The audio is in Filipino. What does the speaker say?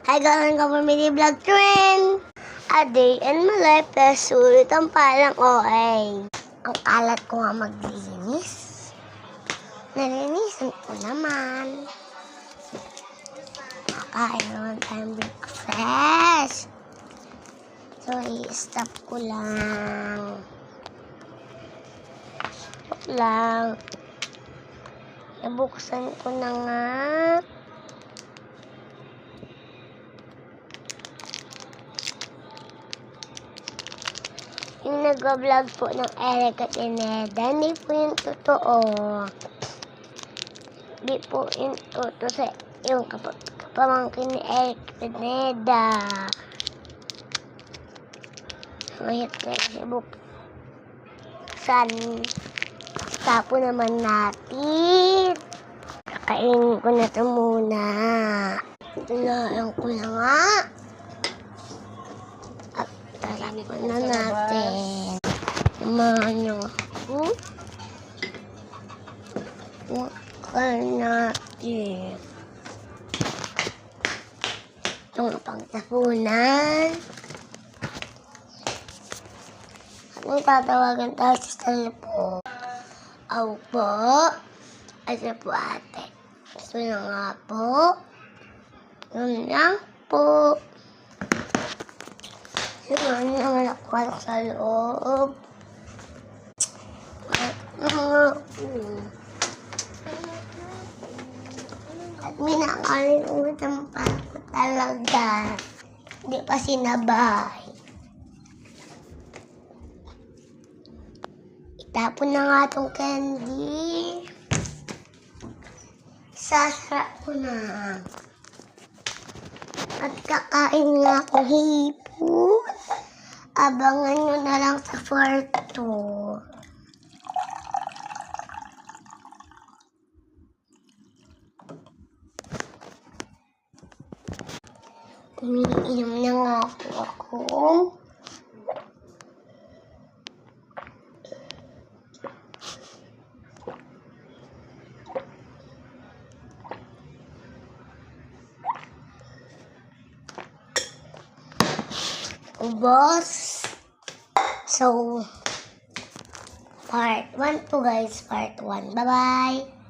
Hi guys, welcome to Vlog Trend! A day in my life, sulit ang parang OA. Ang alat ko nga maglinis. Nalinisan ko naman. Kakain naman tayong breakfast. So, i-stop ko lang. Nabuksan ko na nga. Yung nag-vlog po ng Eric at Ineda, hindi po yung totoo. Hindi po yung totoo sa yung kapamangkin ni Eric at Ineda. Mahit na kasi buksan. Tapo naman natin. Kakainin ko na ito muna. Tulaan ko na nga. At talaan ko na natin. Samahan niyo ako. Wakain natin. Itong pagtapunan. At magtatawagan tayo sa telepo. Aw po. Asa po ate. Gusto na nga po. Yun lang po. Sinahan naman ako sa loob. At minakalimutan pa ko talaga. Hindi pa sinabay. Itapon na nga itong candy. Sasarap ko na. At kakain nga akong hipon. Abangan nyo na lang sa kwarto. Umiinom na nga ako. Boss. So, part 1 to guys. Part 1. Bye-bye.